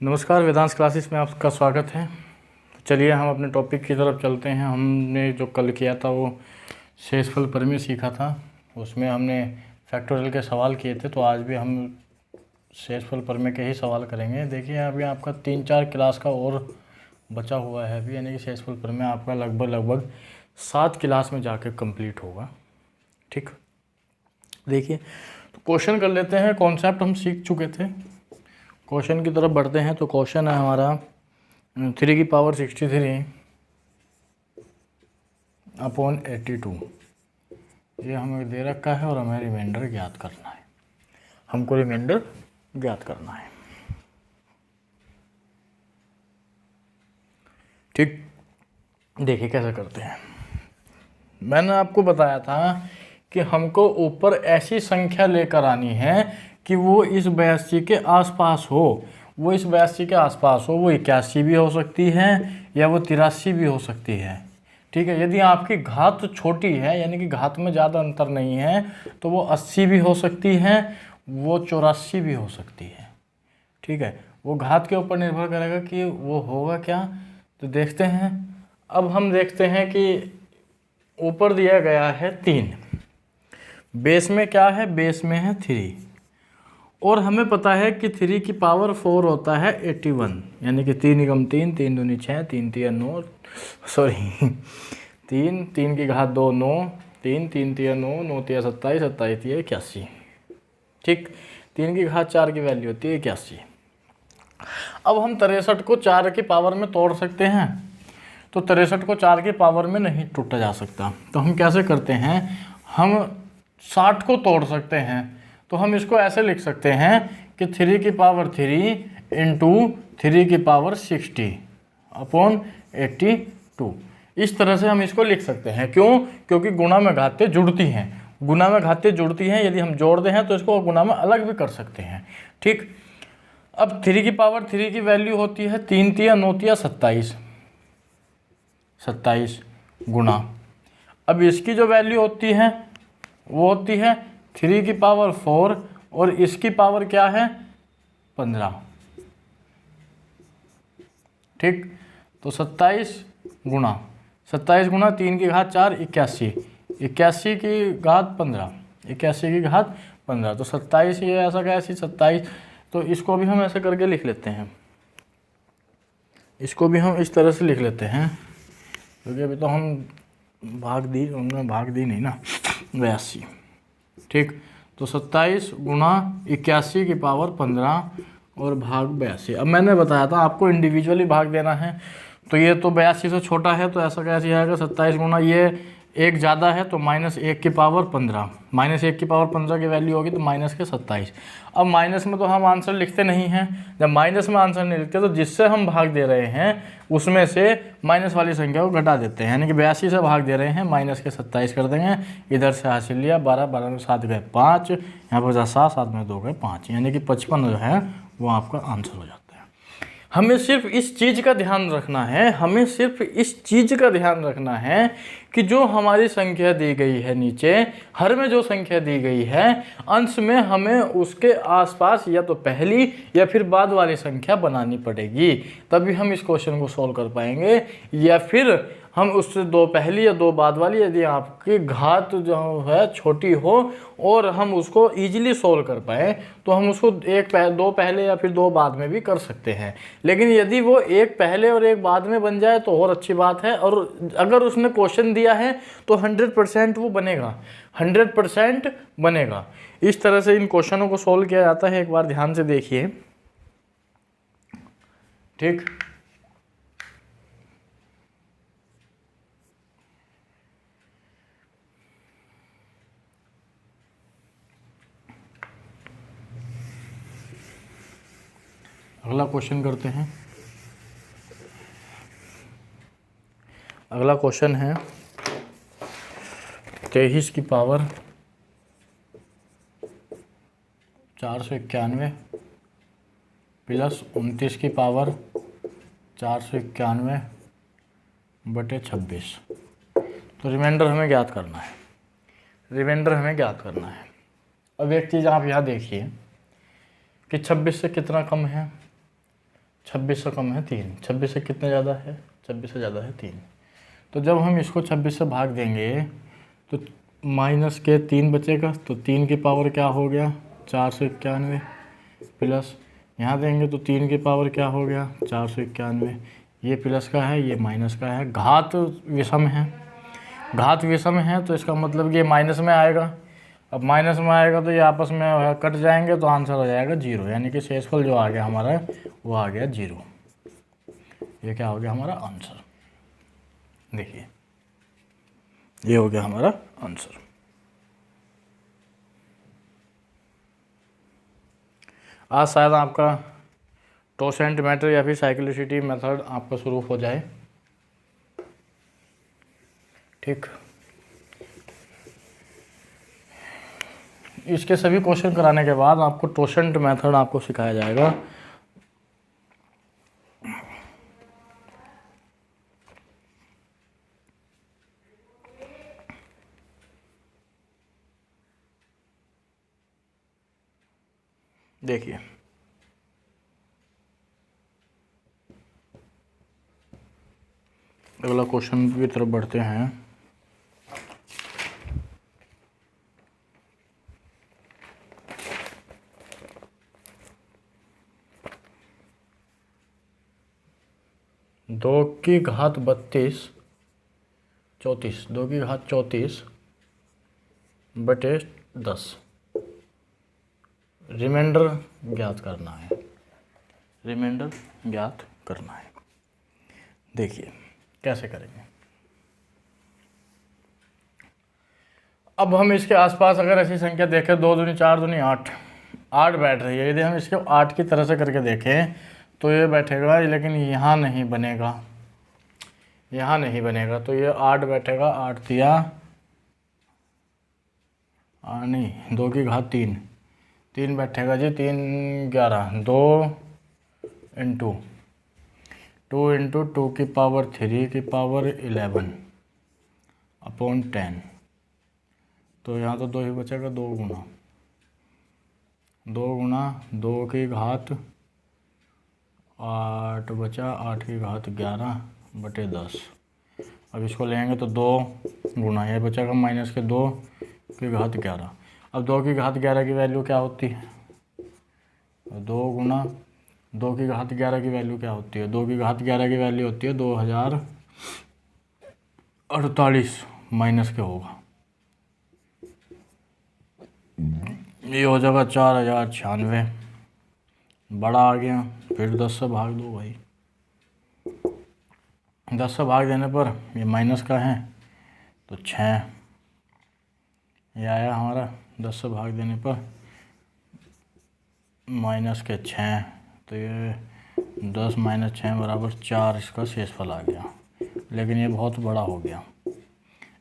नमस्कार, वेदांश क्लासेस में आपका स्वागत है। चलिए हम अपने टॉपिक की तरफ चलते हैं। हमने जो कल किया था वो शेषफल प्रमेय सीखा था, उसमें हमने फैक्टोरियल के सवाल किए थे। तो आज भी हम शेषफल प्रमेय के ही सवाल करेंगे। देखिए अभी आपका 3-4 क्लास का और बचा हुआ है अभी, यानी कि शेषफल प्रमेय आपका लगभग 7 क्लास में जाकर कंप्लीट होगा। ठीक, देखिए तो क्वेश्चन कर लेते हैं। कॉन्सेप्ट हम सीख चुके थे, क्वेश्चन की तरफ बढ़ते हैं। तो क्वेश्चन है हमारा 3^63 अपॉन 82। ये हमें दे रखा है और हमें रिमाइंडर ज्ञात करना है। हमको रिमाइंडर ज्ञात करना है। ठीक, देखिए कैसे करते हैं। मैंने आपको बताया था कि हमको ऊपर ऐसी संख्या लेकर आनी है कि वो इस 82 के आसपास हो। वो इस 82 के आसपास हो। वो 81 भी हो सकती है या वो 83 भी हो सकती है। ठीक है, यदि आपकी घात छोटी है, यानी कि घात में ज़्यादा अंतर नहीं है, तो वो 80 भी हो सकती है, वो 84 भी हो सकती है। ठीक है, वो घात के ऊपर निर्भर करेगा कि वो होगा क्या। तो देखते हैं। अब हम देखते हैं कि ऊपर दिया गया है 3, बेस में क्या है, बेस में है 3, और हमें पता है कि 3 की पावर 4 होता है 81, यानी कि 3 × 3, 3 दूनी 6, 3 तिया 9, सॉरी 3 की घात 2 9, 3 तिया 9, 9 तिया 27, 27 तिया 81। ठीक, 3 की घात 4 की वैल्यू होती है 81। अब हम 63 को 4 की पावर में तोड़ सकते हैं। तो 63 को 4 की पावर में नहीं टूटा जा सकता। तो हम कैसे करते हैं, हम 60 को तोड़ सकते हैं। तो हम इसको ऐसे लिख सकते हैं कि 3 की पावर 3 इंटू 3 की पावर 60 अपॉन 82। इस तरह से हम इसको लिख सकते हैं। क्यों? क्योंकि गुणा में घातें जुड़ती हैं। गुणा में घातें जुड़ती हैं, यदि हम जोड़ते हैं तो इसको गुणा में अलग भी कर सकते हैं। ठीक, अब 3 की पावर 3 की वैल्यू होती है 3 तिया 9 तिया 27, 27 गुणा, अब इसकी जो वैल्यू होती है वो होती है 3 की पावर 4 और इसकी पावर क्या है 15। ठीक, तो 27 गुणा 3 की घात 4 81, 81 की घात 15, 81 की घात 15। तो 27 ये ऐसा कैसी 27। तो इसको भी हम ऐसे करके लिख लेते हैं, इसको भी हम इस तरह से लिख लेते हैं, क्योंकि अभी तो हम भाग दी नहीं ना 82। ठीक, तो 27 गुणा 81 की पावर 15 और भाग 82। अब मैंने बताया था आपको इंडिविजुअली भाग देना है। तो ये तो 82 से छोटा है, तो ऐसा कैसे आएगा 27 गुणा, ये एक ज़्यादा है तो -1 की पावर 15, -1 की पावर 15 की वैल्यू होगी तो माइनस के 27। अब माइनस में तो हम आंसर लिखते नहीं हैं। जब माइनस में आंसर नहीं लिखते तो जिससे हम भाग दे रहे हैं उसमें से माइनस वाली संख्या को घटा देते हैं, यानी कि 82 से भाग दे रहे हैं, माइनस के 27 कर देंगे। इधर से हासिल लिया 12, 12 में 7 गए 5, यहाँ पर 7, 7 में 2 गए 5, यानी कि 55 जो है वो आपका आंसर हो जाता है। हमें सिर्फ इस चीज़ का ध्यान रखना है, हमें सिर्फ इस चीज़ का ध्यान रखना है कि जो हमारी संख्या दी गई है नीचे, हर में जो संख्या दी गई है, अंश में हमें उसके आसपास या तो पहली या फिर बाद वाली संख्या बनानी पड़ेगी, तभी हम इस क्वेश्चन को सॉल्व कर पाएंगे। या फिर हम उससे 2 पहली या 2 बाद वाली, यदि आपकी घात जो है छोटी हो और हम उसको ईजिली सोल्व कर पाएँ तो हम उसको 2 पहले या फिर 2 बाद में भी कर सकते हैं। लेकिन यदि वो 1 पहले और 1 बाद में बन जाए तो और अच्छी बात है। और अगर उसने क्वेश्चन दिया है तो 100% वो बनेगा, 100% बनेगा। इस तरह से इन क्वेश्चनों को सोल्व किया जाता है। एक बार ध्यान से देखिए। ठीक, अगला क्वेश्चन करते हैं। अगला क्वेश्चन है 23 की पावर 491 प्लस 29 की पावर 491 बटे 26। तो रिमाइंडर हमें ज्ञात करना है, रिमाइंडर हमें ज्ञात करना है। अब एक चीज़ आप यहाँ देखिए कि 26 से कितना कम है, 26 से कम है 3, 26 से कितने ज़्यादा है, 26 से ज़्यादा है 3। तो जब हम इसको 26 से भाग देंगे तो माइनस के 3 बचेगा, तो 3 की पावर क्या हो गया 491, प्लस यहाँ देंगे तो 3 की पावर क्या हो गया 491। ये प्लस का है, ये माइनस का है, घात विषम है, घात विषम है तो इसका मतलब ये माइनस में आएगा। अब माइनस में आएगा तो ये आपस में कट जाएंगे तो आंसर हो जाएगा 0, यानी कि शेषफल जो आ गया हमारा वो आ गया 0। ये क्या हो गया हमारा आंसर, देखिए ये हो गया हमारा आंसर। आज शायद आपका टोसेंट मेथड या फिर साइक्लिसिटी मेथड आपका शुरू हो जाए, ठीक। इसके सभी क्वेश्चन कराने के बाद आपको टोसेंट मेथड आपको सिखाया जाएगा। देखिए अगला क्वेश्चन की तरफ बढ़ते हैं। दो की घात 32 34, 2 की घात 34 बटे 10, रिमाइंडर ज्ञात करना है, रिमाइंडर ज्ञात करना है। देखिए कैसे करेंगे। अब हम इसके आसपास अगर ऐसी संख्या देखें, 2 दूनी 4 दूनी 8, 8 बैठ रही है। यदि हम इसके 8 की तरह से करके देखें तो ये बैठेगा, लेकिन यहाँ नहीं बनेगा, यहाँ नहीं बनेगा, तो ये 8 बैठेगा। 8 दिया नहीं, 2 की घात 3, 3 बैठेगा जी, 3 11, 2 इंटू 2 इंटू 2 की पावर 3 की पावर 11 अपॉन 10। तो यहाँ तो 2 ही बचेगा, 2 गुना 2 की घात 8 बचा, 8 की घात 11 बटे 10। अब इसको लेंगे तो 2 गुना, ये बचेगा माइनस के 2 की घात 11। अब 2 की घात 11 की वैल्यू क्या होती है, 2 गुना 2 की घात 11 की वैल्यू क्या होती है, 2 की घात 11 की वैल्यू होती है 2048 माइनस के होगा, ये हो जाएगा 4096, बड़ा आ गया। फिर 10 से भाग दो भाई, 10 से भाग देने पर ये माइनस का है तो 6, ये आया हमारा। 10 से भाग देने पर माइनस के 6, तो ये 10 माइनस 6 बराबर 4 इसका शेषफल आ गया। लेकिन ये बहुत बड़ा हो गया,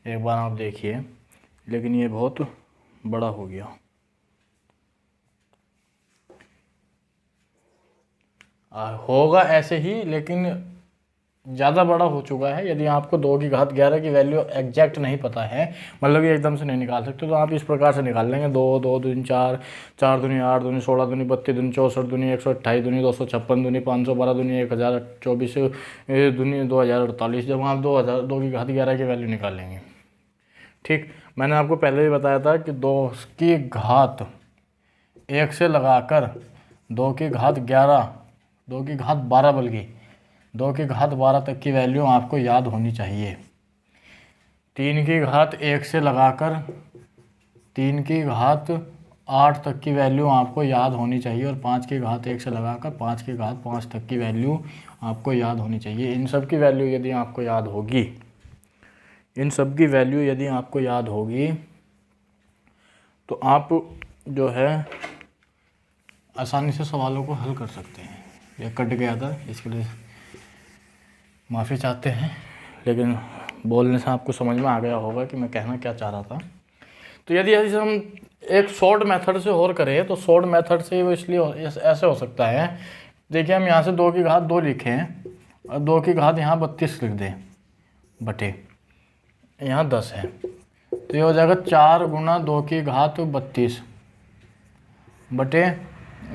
एक बार आप देखिए, लेकिन ये बहुत बड़ा हो गया। होगा ऐसे ही, लेकिन ज़्यादा बड़ा हो चुका है। यदि आपको 2 की घात 11 की वैल्यू एग्जैक्ट नहीं पता है, मतलब ये एकदम से नहीं निकाल सकते, तो आप इस प्रकार से निकाल लेंगे। 2 2 दूनी 4, 4 दूनी 8 दूनी 16 दूनी 32 दूनी 64 दूनी 128 दूनी 256 दूनी 512 दूनी 1024 दूनी 2048। जब आप 2 की घात 11 की वैल्यू निकालेंगे, ठीक। मैंने आपको पहले ही बताया था कि 2 की घात 1 से लगाकर 2 की घात 11, 2 की घात 12, बल्कि 2 की घात 12 तक की वैल्यू आपको याद होनी चाहिए। 3 की घात 1 से लगाकर 3 की घात 8 तक की वैल्यू आपको याद होनी चाहिए, और 5 की घात 1 से लगाकर 5 की घात 5 तक की वैल्यू आपको याद होनी चाहिए। इन सब की वैल्यू यदि आपको याद होगी, इन सब की वैल्यू यदि आपको याद होगी तो आप जो है आसानी से सवालों को हल कर सकते हैं। यह कट गया था, इसके लिए माफ़ी चाहते हैं, लेकिन बोलने से आपको समझ में आ गया होगा कि मैं कहना क्या चाह रहा था। तो यदि हम एक शॉर्ट मेथड से और करें तो शॉर्ट मेथड से वो इसलिए ऐसे हो सकता है। देखिए हम यहाँ से 2 की घात 2 लिखें और 2 की घात यहाँ 32 लिख दें, बटे यहाँ 10 है, तो ये हो जाएगा 4 गुना 2 की घात 32 बटे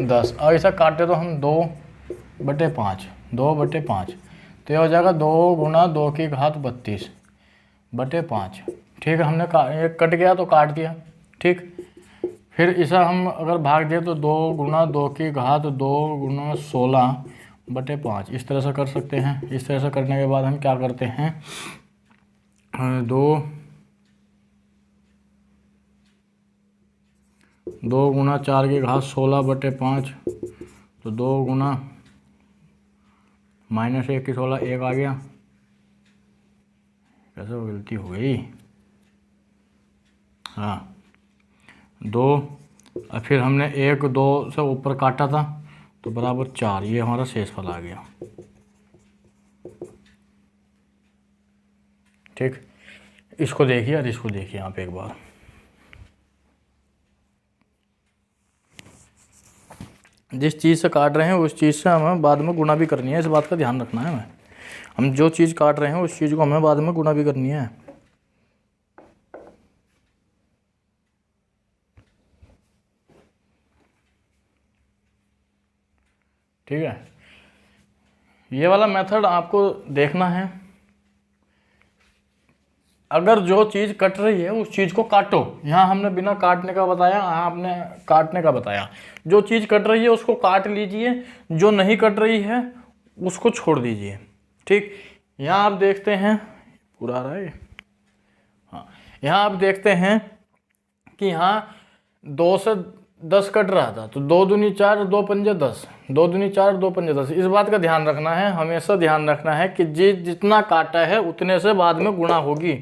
10। और ऐसा काटे तो हम 2 बटे 5, 2/5, तो ये हो जाएगा 2 गुना 2 की घात 32 बटे 5। ठीक है, हमने ये कट गया तो काट दिया। ठीक, फिर इसे हम अगर भाग दें तो 2 गुना 2 की घात 2 गुना 16 बटे 5, इस तरह से कर सकते हैं। इस तरह से करने के बाद हम क्या करते हैं, 2 गुना 4 की घात 16 बटे 5, तो 2 गुना -1 की 16, 1 आ गया। कैसे वो गलती हो गई, हाँ 2, और फिर हमने 1 2 से ऊपर काटा था तो बराबर 4, ये हमारा शेषफल आ गया। ठीक, इसको देखिए और इसको देखिए आप एक बार। जिस चीज़ से काट रहे हैं उस चीज़ से हमें बाद में गुणा भी करनी है, इस बात का ध्यान रखना है हमें। हम जो चीज़ काट रहे हैं उस चीज़ को हमें बाद में गुणा भी करनी है। ठीक है, ये वाला मेथड आपको देखना है। अगर जो चीज़ कट रही है उस चीज़ को काटो, यहाँ हमने बिना काटने का बताया, यहाँ आपने काटने का बताया। जो चीज़ कट रही है उसको काट लीजिए, जो नहीं कट रही है उसको छोड़ दीजिए। ठीक, यहाँ आप देखते हैं, पूरा आ रहा है, हाँ यहाँ आप देखते हैं कि यहाँ 2 से 10 कट रहा था, तो 2 दूनी 4, 2 पंजे 10, 2 दूनी 4, 2 पंजे 10। इस बात का ध्यान रखना है, हमेशा ध्यान रखना है कि जितना काटा है उतने से बाद में गुणा होगी,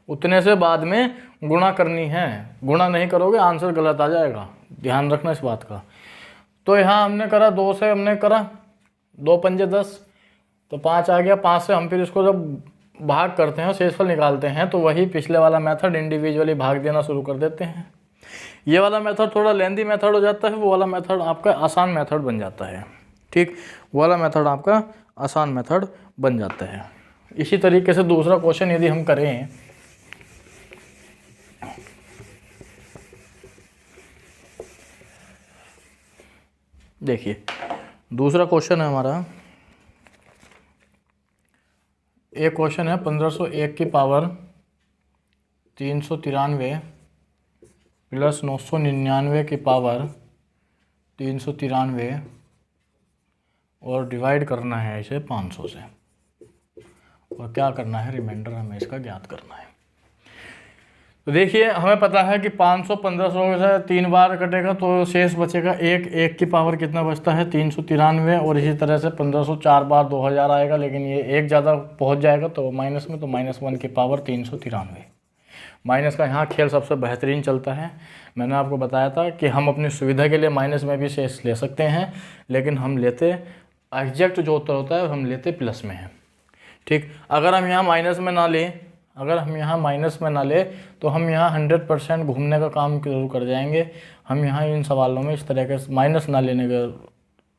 उतने से बाद में गुणा करनी है। गुणा नहीं करोगे आंसर गलत आ जाएगा, ध्यान रखना इस बात का। तो यहाँ हमने करा 2 से, हमने करा 2 पंजे 10, तो 5 आ गया। 5 से हम फिर इसको जब भाग करते हैं, शेषफल निकालते हैं, तो वही पिछले वाला मेथड इंडिविजुअली भाग देना शुरू कर देते हैं। ये वाला मेथड थोड़ा लेंदी मेथड हो जाता है, वो वाला मेथड आपका आसान मेथड बन जाता है। ठीक, वो वाला मेथड आपका आसान मेथड बन जाता है। इसी तरीके से दूसरा क्वेश्चन यदि हम करें, देखिए दूसरा क्वेश्चन है हमारा, एक क्वेश्चन है 1501 की पावर 393 प्लस 999 की पावर 393 और डिवाइड करना है इसे 500 से, और क्या करना है, रिमाइंडर हमें इसका ज्ञात करना है। तो देखिए हमें पता है कि 500 1500 से 3 बार कटेगा तो शेष बचेगा 1, 1 की पावर कितना बचता है 393, और इसी तरह से 1500 4 बार 2000 आएगा, लेकिन ये 1 ज़्यादा पहुंच जाएगा तो माइनस में, तो -1 की पावर 393। माइनस का यहाँ खेल सबसे बेहतरीन चलता है। मैंने आपको बताया था कि हम अपनी सुविधा के लिए माइनस में भी शेष ले सकते हैं, लेकिन हम लेते एग्जैक्ट जो उत्तर होता है हम लेते प्लस में है। ठीक, अगर हम यहाँ माइनस में ना लें, अगर हम यहाँ माइनस में ना ले तो हम यहाँ 100% घूमने का काम जरूर कर जाएंगे। हम यहाँ इन सवालों में इस तरह के माइनस ना लेने की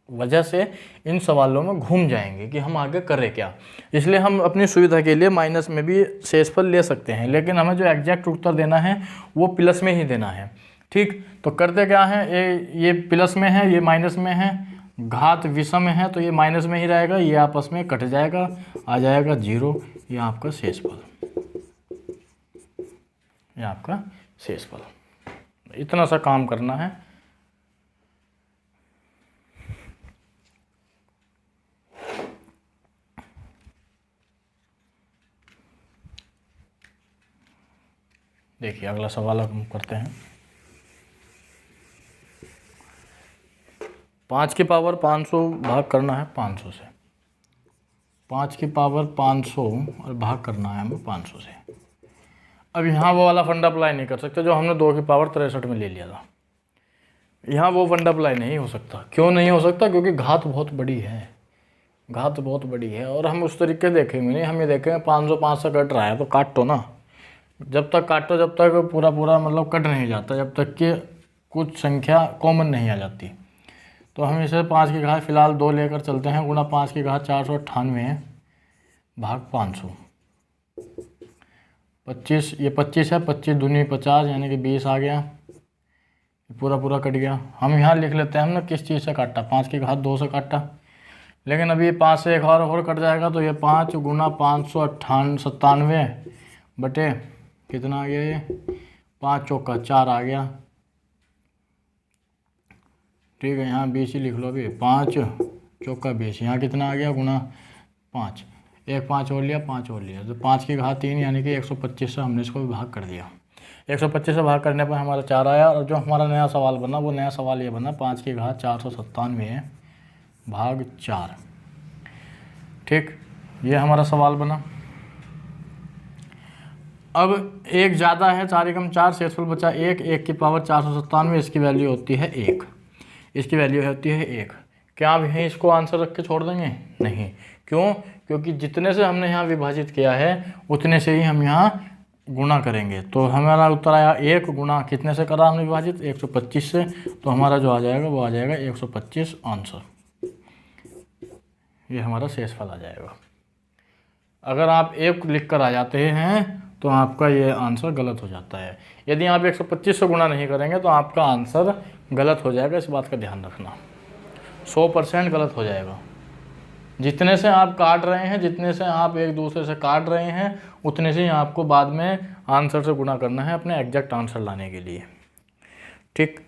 वजह से इन सवालों में घूम जाएंगे कि हम आगे करें क्या। इसलिए हम अपनी सुविधा के लिए माइनस में भी शेषफल ले सकते हैं, लेकिन हमें जो एग्जैक्ट उत्तर देना है वो प्लस में ही देना है। ठीक, तो करते क्या है, ये प्लस में है, ये माइनस में है, घात विषम है तो ये माइनस में ही रहेगा, ये आपस में कट जाएगा, आ जाएगा 0, ये आपका शेषफल, ये आपका शेषफल। इतना सा काम करना है। देखिए अगला सवाल हम करते हैं। 5 की पावर 500 भाग करना है 500 से, 5 की पावर 500 और भाग करना है हमें 500 से। अब यहाँ वो वाला फंडा अप्लाई नहीं कर सकते जो हमने 2 की पावर 63 में ले लिया था। यहाँ वो फंडा अप्लाई नहीं हो सकता। क्यों नहीं हो सकता? क्योंकि घात बहुत बड़ी है, घात बहुत बड़ी है, और हम उस तरीके देखेंगे नहीं, हम ये देखेंगे 500 5 से कट रहा है तो काटो ना, जब तक काटो जब तक पूरा पूरा मतलब कट नहीं जाता, जब तक कि कुछ संख्या कॉमन नहीं आ जाती। तो हम इसे 5 की घात फिलहाल 2 लेकर चलते हैं, गुणा 5 की घात 498 भाग 500, 25, ये 25 है, 25 दूनी 50 यानी कि 20 आ गया, पूरा पूरा कट गया। हम यहाँ लिख लेते हैं हमने किस चीज़ से काटा, 5 की घात 2 से काटा, लेकिन अभी 5 से एक और कट जाएगा, तो ये 5 गुना 597 बटे कितना आ गया, ये 5 चौका 4 आ गया। ठीक है, यहाँ 20 ही लिख लो अभी, 5 चौका 20, यहाँ कितना आ गया गुना 5, एक 5 और लिया, 5 और लिया, तो 5 की घात 3 यानी कि 125 से हमने इसको भाग कर दिया। 125 से भाग करने पर हमारा 4 आया। और जो हमारा नया सवाल बना, वो नया सवाल ये बना 5 की घात 497 भाग 4। ठीक, ये हमारा सवाल बना। अब एक ज़्यादा है, 4 एकम 4, शेषफल बचा 1, 1 की पावर 497, इसकी वैल्यू होती है 1, इसकी वैल्यू होती है 1। क्या आप यहीं इसको आंसर रख के छोड़ देंगे? नहीं। क्यों? क्योंकि जितने से हमने यहाँ विभाजित किया है उतने से ही हम यहाँ गुणा करेंगे। तो हमारा उत्तर आया 1 गुणा कितने से करा हमने विभाजित? 125 से। तो हमारा जो आ जाएगा वो आ जाएगा 125 आंसर। ये हमारा शेषफल आ जाएगा। अगर आप 1 लिख कर आ जाते हैं तो आपका ये आंसर गलत हो जाता है। यदि आप 125 से गुणा नहीं करेंगे तो आपका आंसर गलत हो जाएगा, इस बात का ध्यान रखना। 100% गलत हो जाएगा। जितने से आप काट रहे हैं, जितने से आप एक दूसरे से काट रहे हैं, उतने से ही आपको बाद में आंसर से गुणा करना है अपने एग्जैक्ट आंसर लाने के लिए। ठीक,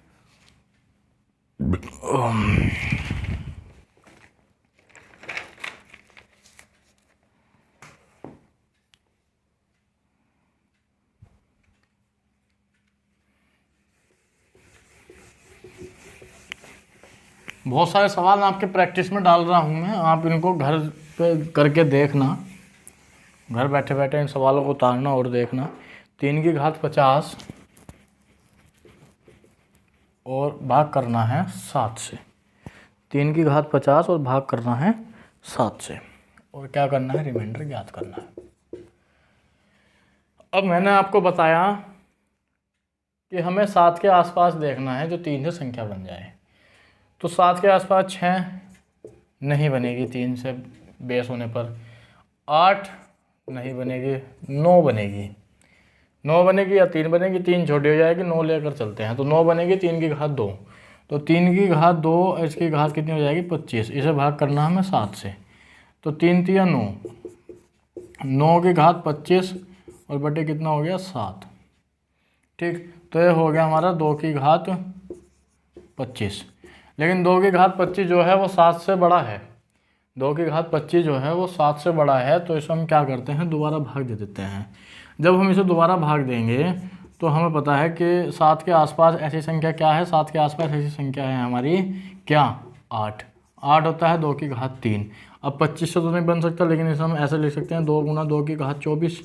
बहुत सारे सवाल आपके प्रैक्टिस में डाल रहा हूँ मैं, आप इनको घर पे करके देखना, घर बैठे बैठे इन सवालों को उतारना और देखना। 3 की घात 50 और भाग करना है 7 से। 3 की घात 50 और भाग करना है 7 से, और क्या करना है? रिमाइंडर ज्ञात करना है। अब मैंने आपको बताया कि हमें 7 के आसपास देखना है जो 3 से संख्या बन जाए। तो 7 के आसपास 6 नहीं बनेगी 3 से बेस होने पर, 8 नहीं बनेगी, 9 बनेगी, 9 बनेगी या 3 बनेगी, 3 छोटी हो जाएगी, 9 लेकर चलते हैं तो 9 बनेगी। 3 की घात 2, तो 3 की घात 2, इसकी घात कितनी हो जाएगी? 25। इसे भाग करना हमें 7 से, तो 3 तिया 9, 9 की घात 25 और बटे कितना हो गया? 7। ठीक, तो ये हो गया हमारा 2 की घात 25। लेकिन 2 की घात 25 जो है वो 7 से बड़ा है। 2 की घात 25 जो है वो 7 से बड़ा है, तो इसे हम क्या करते हैं? दोबारा भाग दे देते हैं। जब हम इसे दोबारा भाग देंगे तो हमें पता है कि 7 के आसपास ऐसी संख्या क्या है? 7 के आसपास ऐसी संख्या है हमारी क्या? 8। 8 होता है 2 की घात 3। अब 25 से तो नहीं बन सकता, लेकिन इसे हम ऐसे लिख सकते हैं 2 गुना 2 की घात 24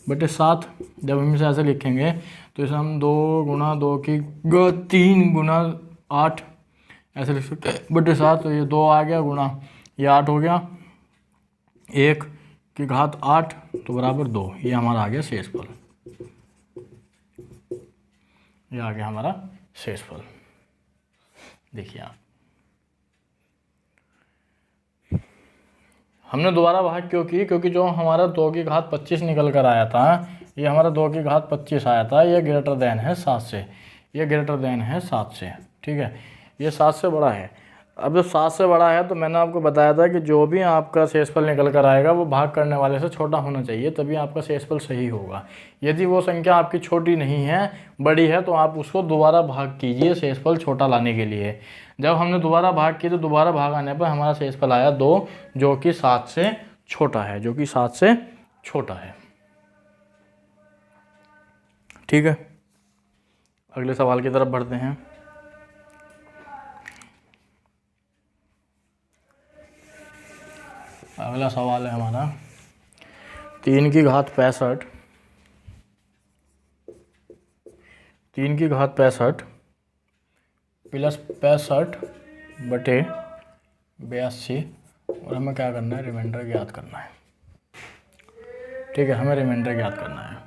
बटे 7। जब हम इसे ऐसे लिखेंगे तो इसे हम 2 गुना 2 की घात 3 गुना 8 ऐसे लिख सकते हैं बटे 7। तो ये 2 आ गया गुना ये 8 हो गया, 1 की घात 8 तो बराबर 2। ये हमारा आ गया शेषफल, ये आ गया हमारा शेषफल। देखिए आप, हमने दोबारा भाग क्यों की? क्योंकि जो हमारा 2 की घात 25 निकल कर आया था, ये हमारा 2 की घात 25 आया था, ये ग्रेटर देन है 7 से, ये ग्रेटर देन है 7 से। ठीक है, ये 7 से बड़ा है। अब जब 7 से बड़ा है तो मैंने आपको बताया था कि जो भी आपका शेषफल निकल कर आएगा वो भाग करने वाले से छोटा होना चाहिए, तभी आपका शेषफल सही होगा। यदि वो संख्या आपकी छोटी नहीं है, बड़ी है, तो आप उसको दोबारा भाग कीजिए शेषफल छोटा लाने के लिए। जब हमने दोबारा भाग की तो दोबारा भाग आने पर हमारा शेषफल आया 2, जो कि 7 से छोटा है, जो कि 7 से छोटा है। ठीक है, अगले सवाल की तरफ बढ़ते हैं। अगला सवाल है हमारा 3 की घात 65, 3 की घात 65 प्लस 65 बटे 82, और हमें क्या करना है? रिमाइंडर ज्ञात करना है। ठीक है, हमें रिमाइंडर ज्ञात करना है।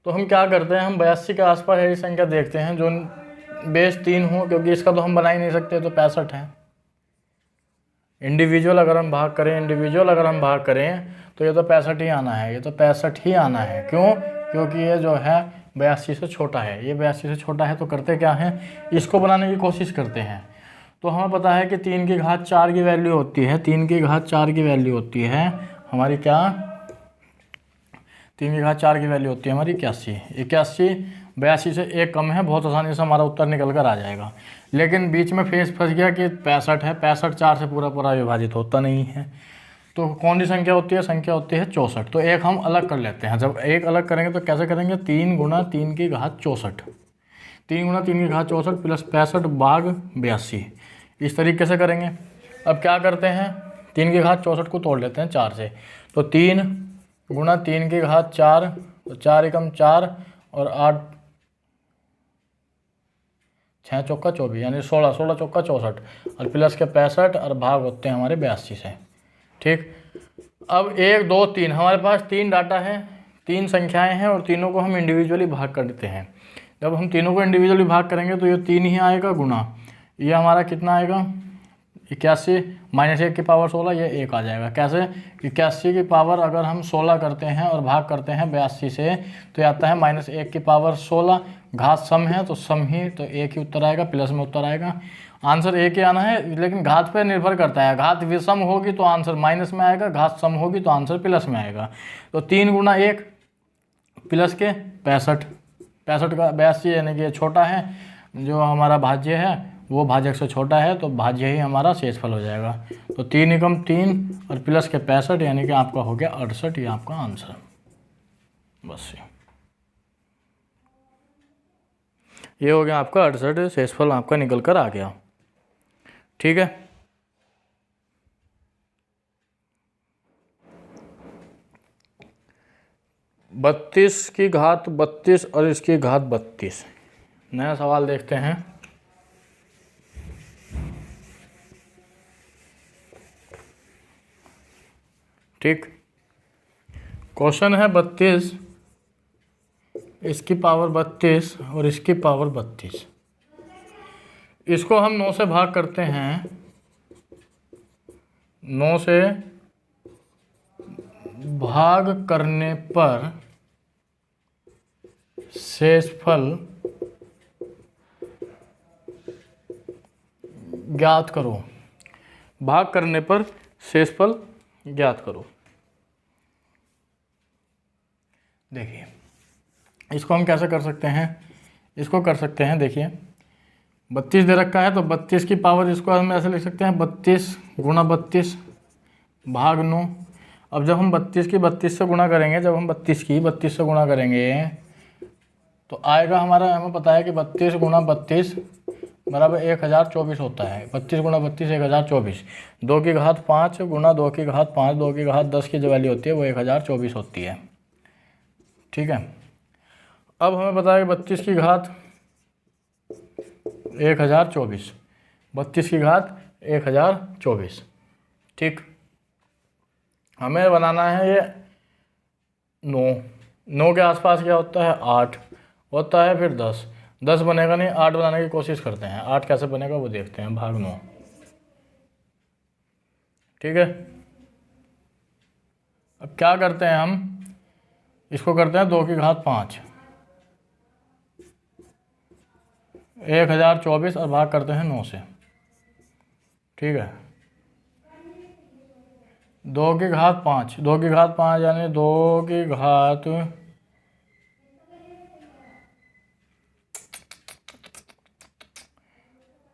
तो हम क्या करते हैं? हम 82 के आसपास ऐसी संख्या देखते हैं जो बेस 3 हो, क्योंकि इसका तो हम बना ही नहीं सकते, तो 65 है। इंडिविजुअल अगर हम भाग करें तो ये तो 65 ही आना है, ये तो 65 ही आना है। क्यों? क्योंकि ये जो है 82 से छोटा है, ये 82 से छोटा है। तो करते क्या हैं? इसको बनाने की कोशिश करते हैं। तो हमें पता है कि 3 की घात 4 की वैल्यू होती है, 3 की घात 4 की वैल्यू होती है हमारी क्या, 3 की घात 4 की वैल्यू होती है हमारी 81। 82 से 1 कम है, बहुत आसानी से हमारा उत्तर निकल कर आ जाएगा। लेकिन बीच में फेस फंस गया कि 65 है, 65 4 से पूरा पूरा विभाजित होता नहीं है, तो कौन सी संख्या होती है, संख्या होती है 64। तो एक हम अलग कर लेते हैं। जब एक अलग करेंगे तो कैसे करेंगे, 3 गुणा 3 की घात 64, 3 गुणा 3 की घात 64 प्लस 65 भाग 82, इस तरीके से करेंगे। अब क्या करते हैं, 3 की घात 64 को तोड़ लेते हैं 4 से, तो 3 गुणा 3 की घात 4, तो 4 एकम 4 और 8 6 चौका 24 यानी 16, 16 चौका 64 और प्लस के 65 और भाग होते हैं हमारे 82 से। ठीक, अब 1 2 3 हमारे पास 3 डाटा है, 3 संख्याएं हैं और तीनों को हम इंडिविजुअली भाग करते हैं। जब हम तीनों को इंडिविजुअली भाग करेंगे तो ये 3 ही आएगा गुना, ये हमारा कितना आएगा 81 माइनस 1 की पावर 16, ये 1 आ जाएगा। कैसे, 81 की पावर अगर हम 16 करते हैं और भाग करते हैं 82 से तो आता है माइनस 1 की पावर 16, घात सम है तो सम ही, तो 1 ही उत्तर आएगा, प्लस में उत्तर आएगा। आंसर 1 ही आना है, लेकिन घात पर निर्भर करता है, घात विषम होगी तो आंसर माइनस में आएगा, घात सम होगी तो आंसर प्लस में आएगा। तो 3 गुणा 1 प्लस के 65, 65 का 82 यानी कि छोटा है, जो हमारा भाज्य है वो भाजक से छोटा है, तो भाज्य ही हमारा शेषफल हो जाएगा। तो 3 एकम 3 और प्लस के 65 यानी कि आपका हो गया 68, ये आपका आंसर। बस ये हो गया आपका 68, शेषफल आपका निकल कर आ गया। ठीक है, बत्तीस की घात 32 और इसकी घात 32। नया सवाल देखते हैं। ठीक, क्वेश्चन है 32, इसकी पावर 32 और इसकी पावर 32। इसको हम 9 से भाग करते हैं, 9 से भाग करने पर शेषफल ज्ञात करो, भाग करने पर शेषफल ज्ञात करो। देखिए इसको हम कैसे कर सकते हैं, इसको कर सकते हैं, देखिए 32 दे रखा है तो 32 की पावर इसको हम ऐसे लिख सकते हैं 32 गुणा 32 भाग 9। अब जब हम 32 की 32 से गुणा करेंगे, जब हम 32 की 32 से गुणा करेंगे तो आएगा हमारा, हमें पता है कि 32 गुणा 32 बराबर 1024 होता है। 32 गुणा 32 1024, 2 की घात 5 गुणा 2 की घात 5, 2 की घात 10 की जो वैल्यू होती है वो 1024 होती है। ठीक है, अब हमें पता है कि 32 की घात 1024, 32 की घात 1024। ठीक, हमें बनाना है ये 9 के आसपास क्या होता है 8 होता है, फिर 10 बनेगा नहीं, 8 बनाने की कोशिश करते हैं, 8 कैसे बनेगा वो देखते हैं, भाग 9। ठीक है, अब क्या करते हैं हम, इसको करते हैं 2 की घात 5, 1024 और भाग करते हैं 9 से। ठीक है, 2 की घात 5, 2 की घात 5 यानी 2 की घात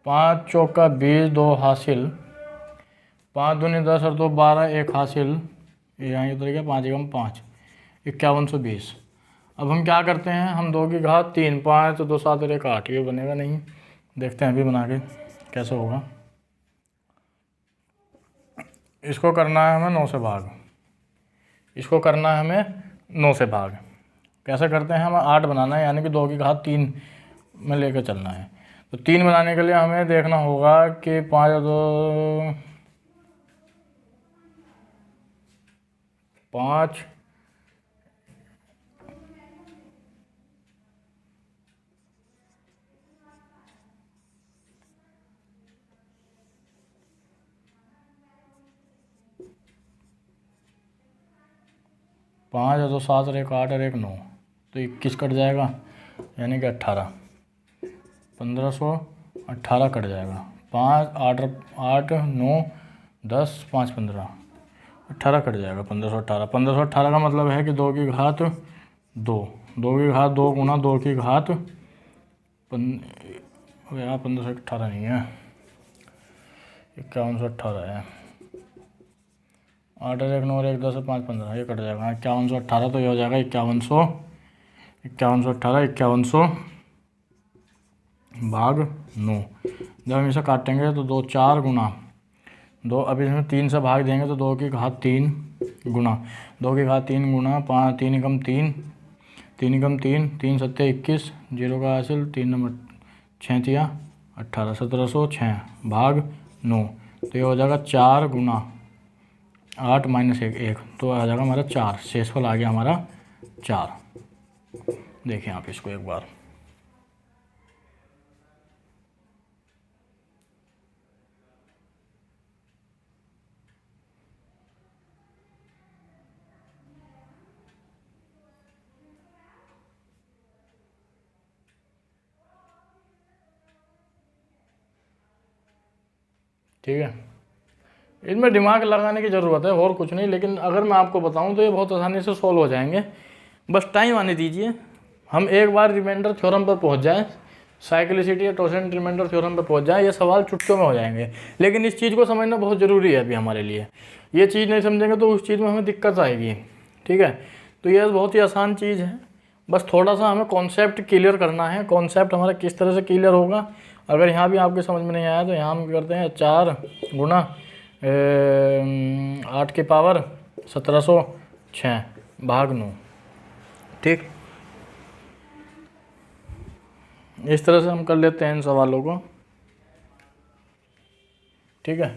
5 चौका 20, 2 हासिल, 5 दूनी 10 और 2 12, 1 हासिल, यहाँ उतर गया 5 एकम 5, 5120। अब हम क्या करते हैं, हम 2 की घात 3, 5 तो 2 7 और 1 8, ये बनेगा नहीं, देखते हैं अभी बना के कैसे होगा। इसको करना है हमें 9 से भाग, इसको करना है हमें 9 से भाग। कैसे करते हैं, हमें 8 बनाना है यानी कि 2 की घात 3 में लेकर चलना है। तो 3 बनाने के लिए हमें देखना होगा कि 5 और 2 5, पाँच और 2 7 और 1 8 और 1 9, तो 21 कट जाएगा यानी कि 18, 1518 कट जाएगा, 5 8 8 9 10 5 15 18 कट जाएगा। 1518 1518 का मतलब है कि 2 की घात 2 2 की घात 2 गुना 2 की घात यहाँ 1518 नहीं है, 5118 है। 8 1 9 1 10 5 15 ये कट जाएगा। 5118 तो ये हो जाएगा 5118 5100 भाग 9। जब हम इसे काटेंगे तो 2 4 गुना 2, अब इसमें 3 से भाग देंगे तो 2 की घात 3 गुना 2 की घात 3 गुना 5 3 एकम 3 3 एकम 3 3 सत्ते 21 जीरो का हासिल 3 नंबर 6 तिया 18 1706 भाग 9। तो ये हो जाएगा 4 गुना 8 माइनस 1 1 तो आ जाएगा हमारा 4। शेषफल आ गया हमारा 4। देखें आप इसको एक बार। ठीक है, इनमें दिमाग लगाने की ज़रूरत है और कुछ नहीं, लेकिन अगर मैं आपको बताऊं तो ये बहुत आसानी से सॉल्व हो जाएंगे, बस टाइम आने दीजिए। हम एक बार रिमाइंडर थ्योरम पर पहुंच जाएं, साइक्लिसिटी या टॉर्शन रिमाइंडर थ्योरम पर पहुंच जाएं, ये सवाल चुटकियों में हो जाएंगे। लेकिन इस चीज़ को समझना बहुत ज़रूरी है अभी हमारे लिए। ये चीज़ नहीं समझेंगे तो उस चीज़ में हमें दिक्कत आएगी। ठीक है, तो ये बहुत ही आसान चीज़ है, बस थोड़ा सा हमें कॉन्सेप्ट क्लियर करना है। कॉन्सेप्ट हमारा किस तरह से क्लियर होगा, अगर यहाँ भी आपके समझ में नहीं आया तो यहाँ हम करते हैं 4 गुना 8 की पावर 1706 भाग 9। ठीक, इस तरह से हम कर लेते हैं इन सवालों को। ठीक है,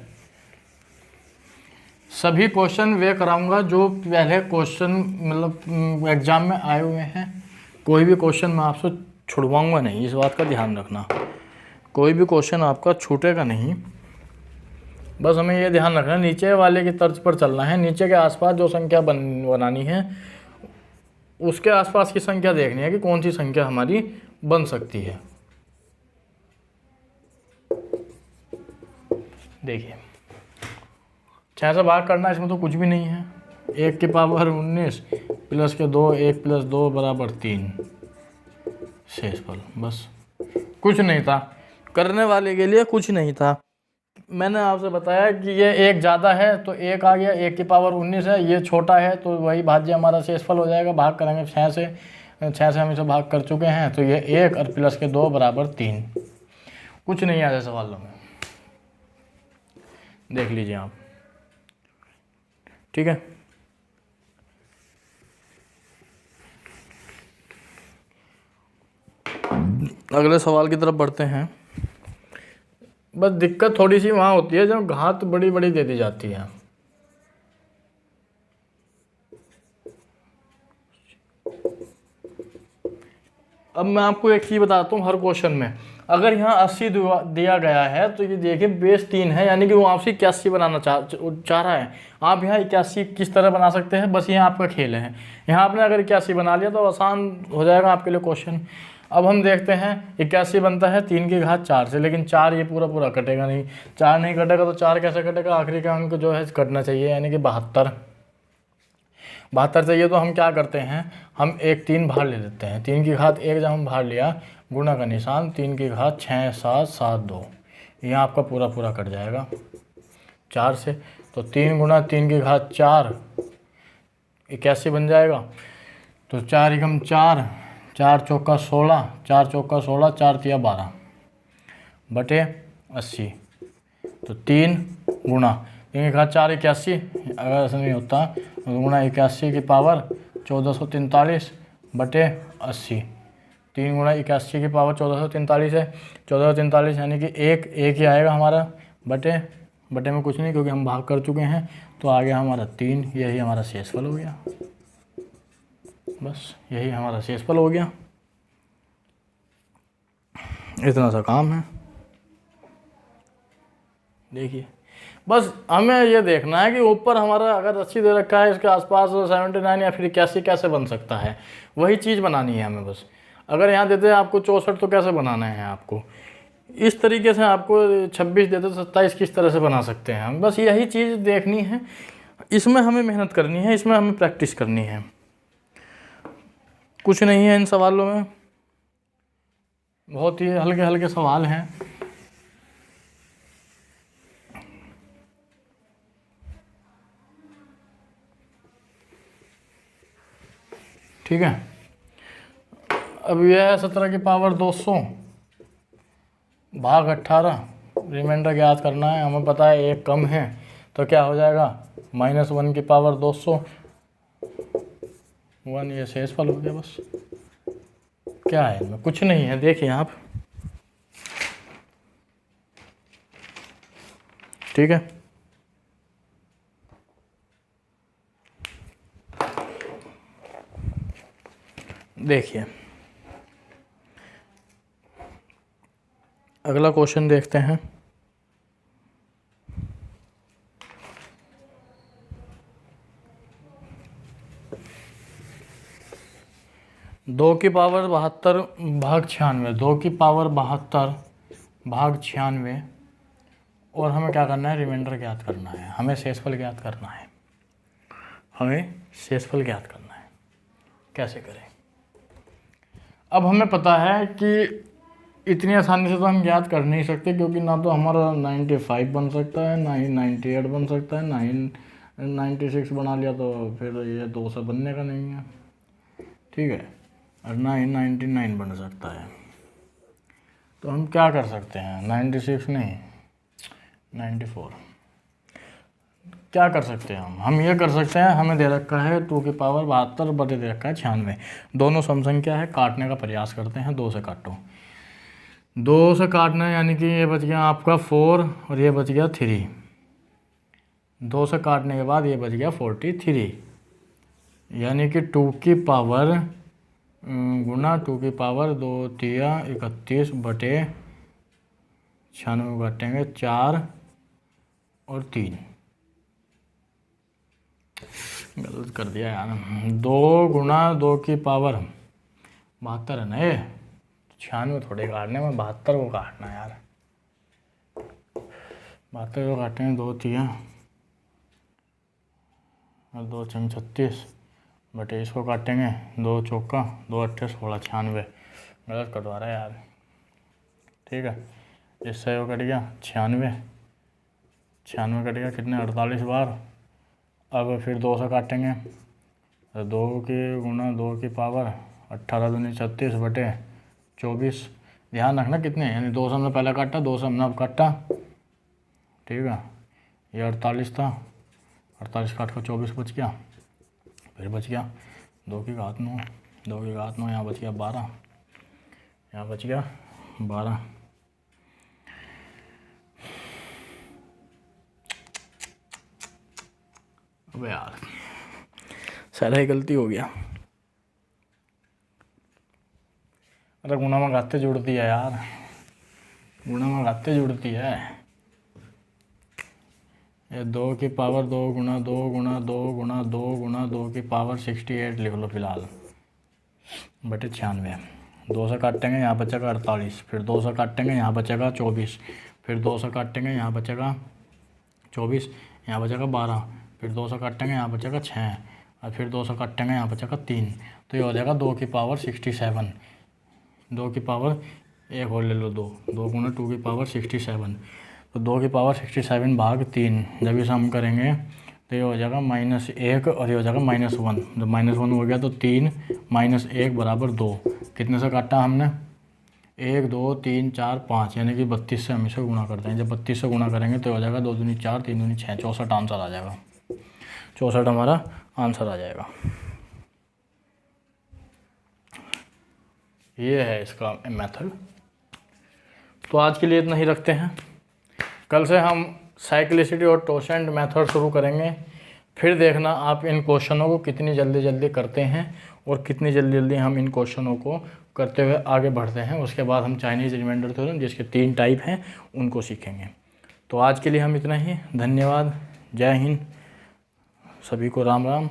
सभी क्वेश्चन वे कराऊंगा जो पहले क्वेश्चन मतलब एग्जाम में आए हुए हैं। कोई भी क्वेश्चन मैं आपसे छुड़वाऊंगा नहीं, इस बात का ध्यान रखना। कोई भी क्वेश्चन आपका छूटेगा नहीं, बस हमें ये ध्यान रखना है नीचे वाले की तर्ज पर चलना है। नीचे के आसपास जो संख्या बनानी है उसके आसपास की संख्या देखनी है कि कौन सी संख्या हमारी बन सकती है। देखिए 6 से भाग करना, इसमें तो कुछ भी नहीं है। 1 की पावर 19 प्लस के 2 1 प्लस 2 बराबर 3 शेषफल। बस कुछ नहीं था, करने वाले के लिए कुछ नहीं था। मैंने आपसे बताया कि ये 1 ज़्यादा है तो 1 आ गया, 1 की पावर 19 है, ये छोटा है तो वही भाज्य हमारा शेषफल हो जाएगा। भाग करेंगे 6 से हम इसे भाग कर चुके हैं तो ये 1 और प्लस के 2 बराबर 3। कुछ नहीं आया सवालों में, देख लीजिए आप। ठीक है, अगले सवाल की तरफ बढ़ते हैं। बस दिक्कत थोड़ी सी वहाँ होती है जब घात बड़ी बड़ी दे दी जाती है। अब मैं आपको एक चीज़ बताता हूँ, हर क्वेश्चन में अगर यहाँ 80 दिया गया है तो ये देखिए बेस 3 है, यानी कि वो आपसे 81 बनाना चाह रहा है। आप यहाँ 81 किस तरह बना सकते हैं, बस यहाँ आपका खेल है। यहाँ आपने अगर 81 बना लिया तो आसान हो जाएगा आपके लिए क्वेश्चन। अब हम देखते हैं 81 बनता है 3 की घात 4 से, लेकिन 4 ये पूरा पूरा कटेगा नहीं। 4 नहीं कटेगा तो 4 कैसे कटेगा, आखिरी का अंक जो है कटना चाहिए, यानी कि 72 चाहिए। तो हम क्या करते हैं, हम 1 3 बाहर ले लेते हैं। 3 की घात 1 जब हम बाहर लिया, गुणा का निशान, 3 की घात 6 7 7 2, यहाँ आपका पूरा पूरा कट जाएगा 4 से। तो 3 गुणा 3 की घात 4 81 बन जाएगा। तो 4 एकम 4 4 चौका 16 4 चौका 16 4 तिया 12 बटे 80। तो 3 गुणा 3 की घात 4 81, अगर ऐसा नहीं होता तो गुणा 81 की पावर 1443 बटे 80। 3 गुणा 81 की पावर 1443 है, 1443 यानी कि एक ही आएगा हमारा, बटे में कुछ नहीं क्योंकि हम भाग कर चुके हैं। तो आ गया हमारा 3, यही हमारा शेषफल हो गया। बस यही हमारा शेषफल हो गया, इतना सा काम है। देखिए बस हमें ये देखना है कि ऊपर हमारा अगर 80 दे रखा है, इसके आसपास 79 या फिर 81 कैसे बन सकता है, वही चीज़ बनानी है हमें। बस अगर यहाँ देते हैं आपको 64 तो कैसे बनाना है आपको, इस तरीके से आपको 26 देते तो 27 किस तरह से बना सकते हैं हम, बस यही चीज़ देखनी है। इसमें हमें मेहनत करनी है, इसमें हमें प्रैक्टिस करनी है, कुछ नहीं है इन सवालों में, बहुत ही हल्के हल्के सवाल हैं। ठीक है, अब यह है 17 की पावर 200 भाग 18, रिमाइंडर ज्ञात करना है। हमें पता है एक कम है तो क्या हो जाएगा, -1 की पावर 200, 1 ये शेषफल हो गया बस। क्या है इनमें, कुछ नहीं है, देखिए आप। ठीक है, देखिए अगला क्वेश्चन देखते हैं। दो की पावर 72 भाग 96, 2 की पावर 72 भाग 96, और हमें क्या करना है, रिमाइंडर ज्ञात करना है, हमें शेषफल ज्ञात करना है, हमें शेषफल ज्ञात करना है। कैसे करें, अब हमें पता है कि इतनी आसानी से तो हम ज्ञात कर नहीं सकते, क्योंकि ना तो हमारा 95 बन सकता है, ना ही 98 बन सकता है, ना ही 96 बना लिया तो फिर ये 200 बनने का नहीं है। ठीक है, और ना ही 99 बन सकता है। तो हम क्या कर सकते हैं, 96 नहीं 94, क्या कर सकते हैं हम ये कर सकते हैं, हमें दे रखा है 2 की पावर 72 बटे दे रखा है 96, दोनों सम संख्या है, काटने का प्रयास करते हैं। 2 से काटो, 2 से काटना है, यानी कि ये बच गया आपका 4 और ये बच गया 3, 2 से काटने के बाद ये बच गया 43, यानी कि 2 की पावर गुना 2 की पावर 2 तिया 31 बटे 96 काटेंगे 4 और 3, गलत कर दिया यार, 2 गुना 2 की पावर 72 है ना, ये 96 थोड़े काटने में 72 को काटना है यार, 72 को काटेंगे 2 तिया और 2 छंग 36 बटे इसको काटेंगे 2 चौका 2 अट्ठे 16, 96, गलत कटवा रहा है यार। ठीक है, इससे वो कट गया 96, 96 कट गया कितने 48 बार। अब फिर 2 से काटेंगे, 2 की गुना 2 की पावर 18 दूनी 36 बटे 24, ध्यान रखना कितने, यानी 2 से हमने पहले काटा, 2 से हमने अब काटा। ठीक है, ये 48 था, 48 काट कर 24 बच गया, फिर बच गया 2 की घात 9, 2 की घात 9, यहाँ बच गया 12, यहाँ बच गया 12। अबे यार सारा ही गलती हो गया, अरे गुणा में घाते जुड़ती है यार, गुणा में घाते जुड़ती है। ये 2 की पावर 2 गुना 2 गुना 2 गुना 2 गुना 2 की पावर 68 लिख लो फिलहाल, बटे 96, 2 से काटेंगे यहाँ बचेगा 48, फिर 2 से काटेंगे यहाँ बचेगा 24, फिर 2 से काटेंगे यहाँ बचेगा 24, यहाँ बचेगा 12, फिर 2 से काटेंगे यहाँ बचेगा 6, और फिर 2 से काटेंगे यहाँ बचेगा 3, तो ये हो जाएगा 2 की पावर 67, 2 की पावर एक और ले लो 2, 2 गुना 2 की पावर 67, तो 2 की पावर 67 भाग 3, जब इसे हम करेंगे तो ये हो जाएगा -1 और ये हो जाएगा -1, जब -1 हो गया तो 3 -1 बराबर 2, कितने से काटा हमने 1 2 3 4 5, यानी कि 32 से हम इसे गुणा करते हैं। जब 32 से गुणा करेंगे तो हो जाएगा 2 दूनी 4 3 दूनी 6, 64 आंसर आ जाएगा, 64 हमारा आंसर आ जाएगा। ये है इसका मेथड। तो आज के लिए इतना ही रखते हैं, कल से हम साइक्लिसिटी और टोसेंट मेथड शुरू करेंगे। फिर देखना आप इन क्वेश्चनों को कितनी जल्दी जल्दी करते हैं और कितनी जल्दी जल्दी हम इन क्वेश्चनों को करते हुए आगे बढ़ते हैं। उसके बाद हम चाइनीज़ रिमाइंडर थ्योरम, जिसके 3 टाइप हैं, उनको सीखेंगे। तो आज के लिए हम इतना ही, धन्यवाद, जय हिंद, सभी को राम राम।